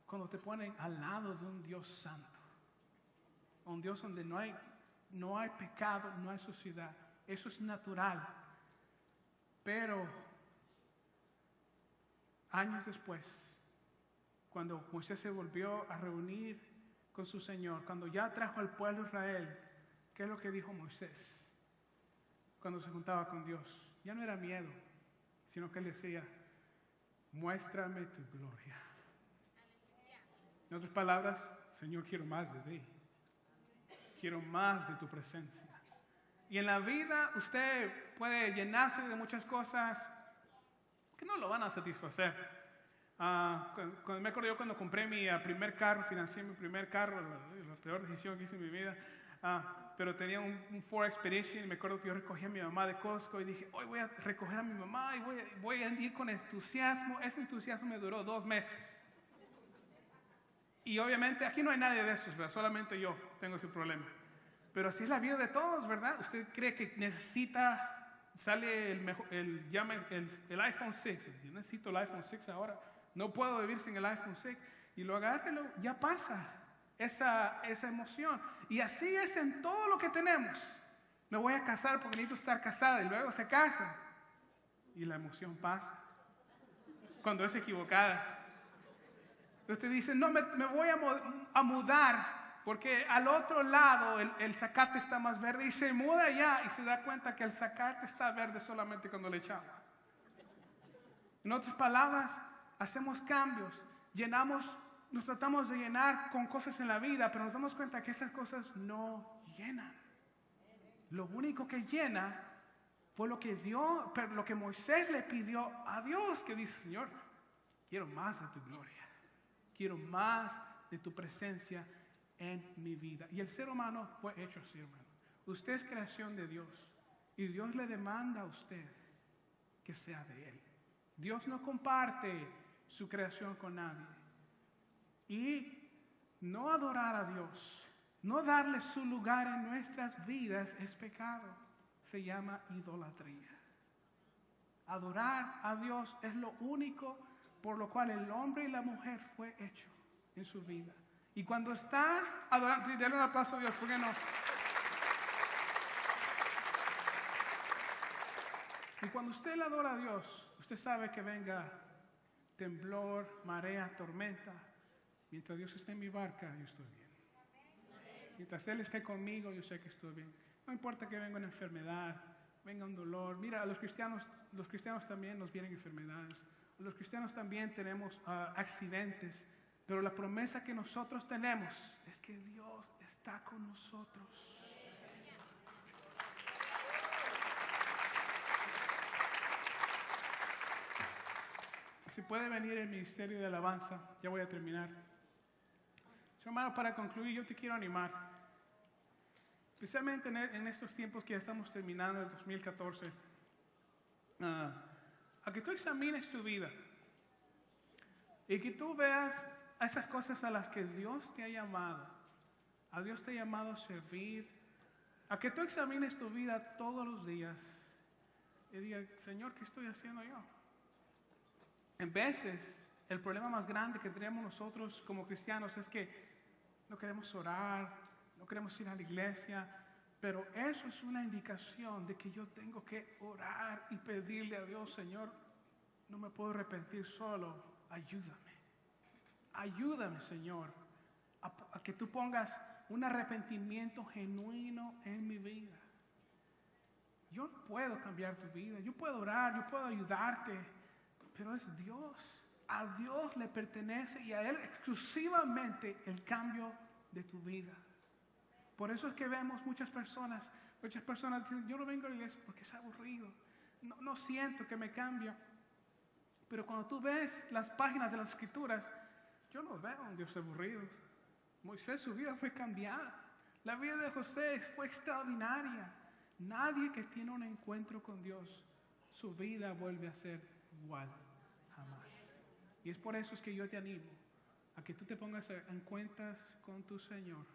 cuando te ponen al lado de un Dios santo? Un Dios donde no hay pecado, no hay suciedad. Eso es natural. Pero años después, cuando Moisés se volvió a reunir con su Señor, cuando ya trajo al pueblo de Israel, ¿qué es lo que dijo Moisés cuando se juntaba con Dios? Ya no era miedo, sino que él decía, muéstrame tu gloria. En otras palabras, Señor, quiero más de ti. Quiero más de tu presencia. Y en la vida usted puede llenarse de muchas cosas que no lo van a satisfacer. Me acuerdo yo cuando compré mi primer carro, financié mi primer carro, la peor decisión que hice en mi vida. Pero tenía un Ford Expedition y me acuerdo que yo recogí a mi mamá de Costco y dije, hoy voy a recoger a mi mamá y voy a ir con entusiasmo. Ese entusiasmo me duró 2 meses. Y obviamente aquí no hay nadie de esos, ¿verdad? Solamente yo tengo ese problema. Pero así es la vida de todos, ¿verdad? Usted cree que sale el iPhone 6. Yo necesito el iPhone 6 ahora. No puedo vivir sin el iPhone 6. Y lo agarra, ya pasa esa emoción. Y así es en todo lo que tenemos. Me voy a casar porque necesito estar casada. Y luego se casa. Y la emoción pasa. Cuando es equivocada. Usted dice, no, me voy a mudar. Porque al otro lado el zacate está más verde. Y se muda allá y se da cuenta que el zacate está verde solamente cuando le echamos. En otras palabras, hacemos cambios, nos tratamos de llenar con cosas en la vida, pero nos damos cuenta que esas cosas no llenan. Lo único que llena fue lo que Moisés le pidió a Dios, que dice, Señor, quiero más de tu gloria, quiero más de tu presencia en mi vida. Y el ser humano fue hecho así, hermano. Usted es creación de Dios y Dios le demanda a usted que sea de Él. Dios no comparte su creación con nadie. Y no adorar a Dios, no darle su lugar en nuestras vidas es pecado. Se llama idolatría. Adorar a Dios es lo único por lo cual el hombre y la mujer fue hecho en su vida. Y cuando está adorando, denle un aplauso a Dios, ¿por qué no? Y cuando usted le adora a Dios, usted sabe que venga temblor, marea, tormenta. Mientras Dios esté en mi barca, yo estoy bien. Mientras Él esté conmigo, yo sé que estoy bien. No importa que venga una enfermedad, venga un dolor. Mira, a los cristianos también nos vienen enfermedades. A los cristianos también tenemos accidentes. Pero la promesa que nosotros tenemos es que Dios está con nosotros. Si puede venir el ministerio de alabanza, ya voy a terminar. Hermano, para concluir, yo te quiero animar, especialmente en estos tiempos que ya estamos terminando, el 2014, a que tú examines tu vida y que tú veas esas cosas a las que Dios te ha llamado. A Dios te ha llamado a servir, a que tú examines tu vida todos los días y digas, Señor, ¿qué estoy haciendo yo? En veces, el problema más grande que tenemos nosotros como cristianos es que no queremos orar, no queremos ir a la iglesia, pero eso es una indicación de que yo tengo que orar y pedirle a Dios, Señor, no me puedo arrepentir solo, ayúdame. Ayúdame, Señor, a que tú pongas un arrepentimiento genuino en mi vida. Yo no puedo cambiar tu vida, yo puedo orar, yo puedo ayudarte, pero es Dios. A Dios le pertenece y a Él exclusivamente el cambio de tu vida. Por eso es que vemos muchas personas dicen, yo no vengo a la iglesia porque es aburrido, no siento que me cambia. Pero cuando tú ves las páginas de las Escrituras, yo no veo a un Dios aburrido. Moisés, su vida fue cambiada. La vida de José fue extraordinaria. Nadie que tiene un encuentro con Dios, su vida vuelve a ser igual, jamás. Y es por eso es que yo te animo a que tú te pongas en cuentas con tu Señor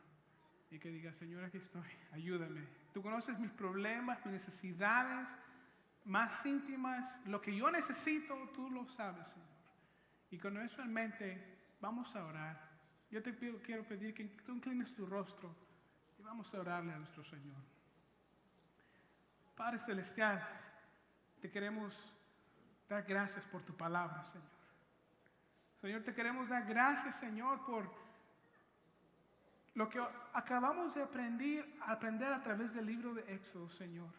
y que digas, Señor, aquí estoy, ayúdame. Tú conoces mis problemas, mis necesidades más íntimas, lo que yo necesito, tú lo sabes, Señor. Y con eso en mente, vamos a orar. Yo te quiero pedir que tú inclines tu rostro y vamos a orarle a nuestro Señor. Padre Celestial, te queremos dar gracias por tu palabra, Señor. Señor, te queremos dar gracias, Señor, por lo que acabamos de aprender a través del libro de Éxodo, Señor.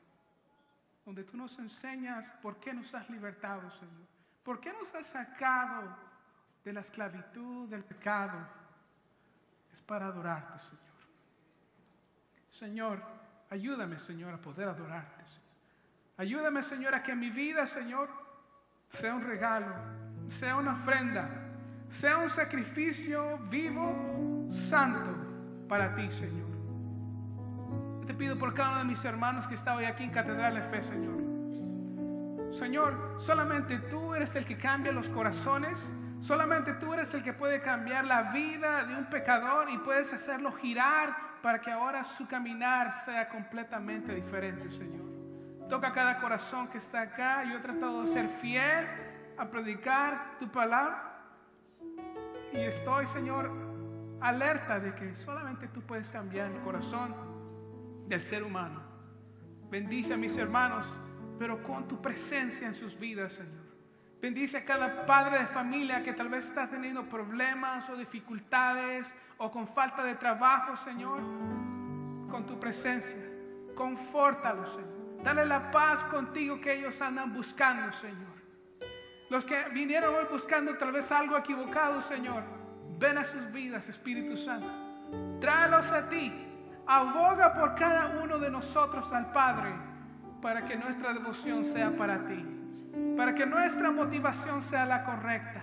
Donde tú nos enseñas por qué nos has libertado, Señor. ¿Por qué nos has sacado de la esclavitud, del pecado? Es para adorarte, Señor. Señor, Ayúdame, Señor, a poder adorarte, Señor. Ayúdame, Señor, a que mi vida, Señor, sea un regalo, sea una ofrenda, sea un sacrificio vivo, santo para ti, Señor. Te pido por cada uno de mis hermanos que está hoy aquí en Catedral de Fe, Señor. Señor, solamente tú eres el que cambia los corazones. Solamente tú eres el que puede cambiar la vida de un pecador y puedes hacerlo girar para que ahora su caminar sea completamente diferente, Señor. Toca cada corazón que está acá. Yo he tratado de ser fiel a predicar tu palabra y estoy, Señor, alerta de que solamente tú puedes cambiar el corazón del ser humano. Bendice a mis hermanos, pero con tu presencia en sus vidas, Señor. Bendice a cada padre de familia que tal vez está teniendo problemas o dificultades o con falta de trabajo, Señor. Con tu presencia, confórtalos, Señor. Dale la paz contigo que ellos andan buscando, Señor. Los que vinieron hoy buscando tal vez algo equivocado, Señor, ven a sus vidas, Espíritu Santo. Tráelos a ti. Aboga por cada uno de nosotros al Padre para que nuestra devoción sea para ti, para que nuestra motivación sea la correcta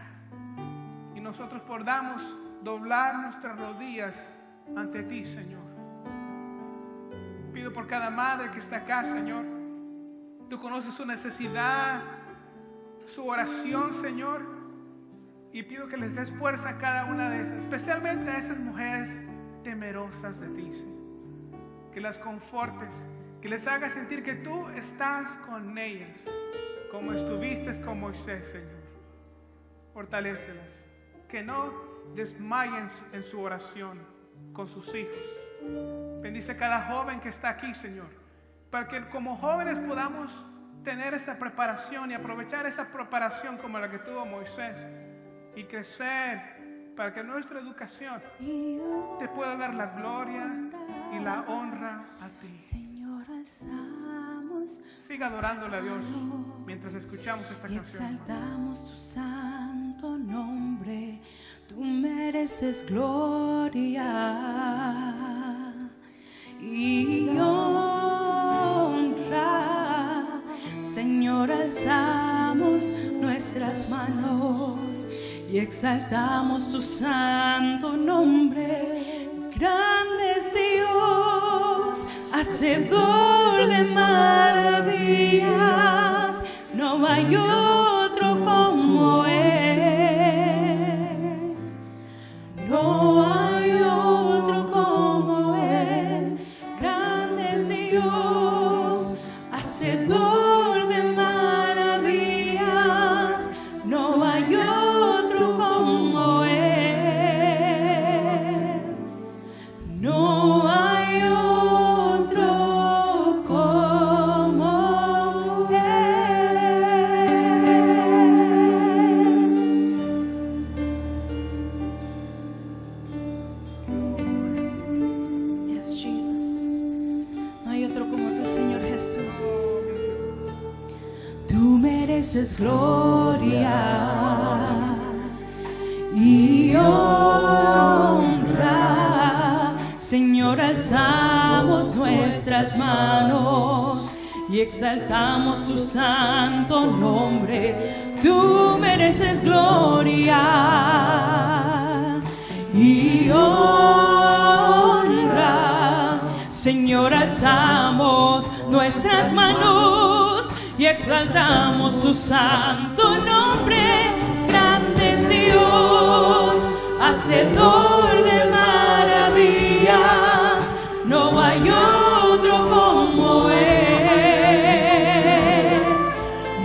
y nosotros podamos doblar nuestras rodillas ante ti, Señor. Pido por cada madre que está acá, Señor. Tú conoces su necesidad, su oración, Señor, y pido que les des fuerza a cada una de esas, especialmente a esas mujeres temerosas de ti, Señor. Que las confortes, que les hagas sentir que tú estás con ellas, como estuviste con Moisés, Señor. Fortalécelas, que no desmayen en su oración con sus hijos. Bendice a cada joven que está aquí, Señor, para que como jóvenes podamos tener esa preparación y aprovechar esa preparación como la que tuvo Moisés y crecer para que nuestra educación te pueda dar la gloria y la honra a ti. Señor, alzamos, siga adorándole a Dios mientras escuchamos esta y canción. exaltamos tu santo nombre. Tú mereces gloria y honra. Señor, alzamos nuestras manos y exaltamos tu santo nombre. Grande es Dios, hacedor de maravillas, no hay otro como Él, no hay otro como Él. Grande es Dios, hacedor de maravillas, no hay otro como Él. No hay otro como Él. Yes, Jesus. No hay otro como tú, Señor Jesús. Tú mereces gloria y honra. Señor, alzamos nuestras manos y exaltamos tu santo nombre. Tú mereces gloria y honra. Señor, alzamos nuestras manos y exaltamos tu santo nombre. Grande es Dios, hacedor de maravillas, no hay otro como Él,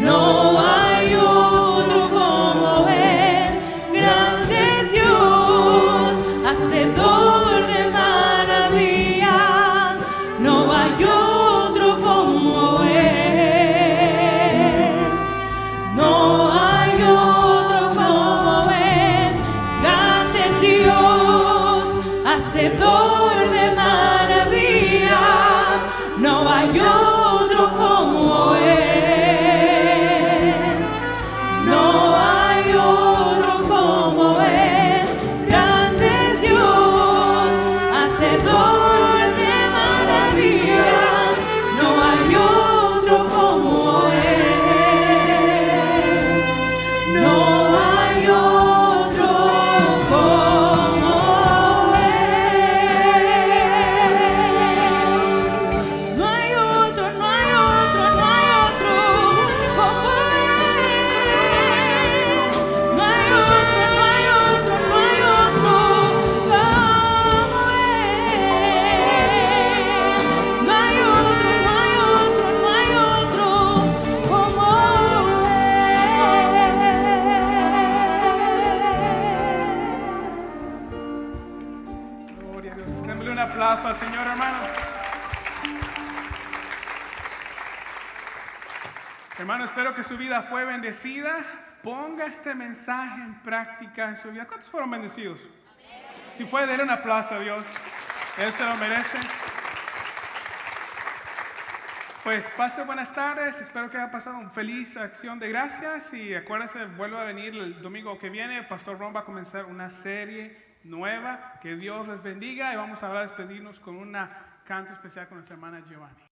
no hay otro como Él. Grande es Dios, hacedor de maravillas, no hay otro como Él, no hay otro como Él. Grande es Dios, Hermano, espero que su vida fue bendecida. Ponga este mensaje en práctica en su vida. ¿Cuántos fueron bendecidos? Si fue, denle un aplauso a Dios. Él se lo merece. Pues pase buenas tardes, espero que haya pasado una feliz acción de gracias y acuérdense, vuelva a venir el domingo que viene, el Pastor Ron va a comenzar una serie nueva, que Dios les bendiga y vamos a despedirnos con un canto especial con nuestra hermana Giovanni.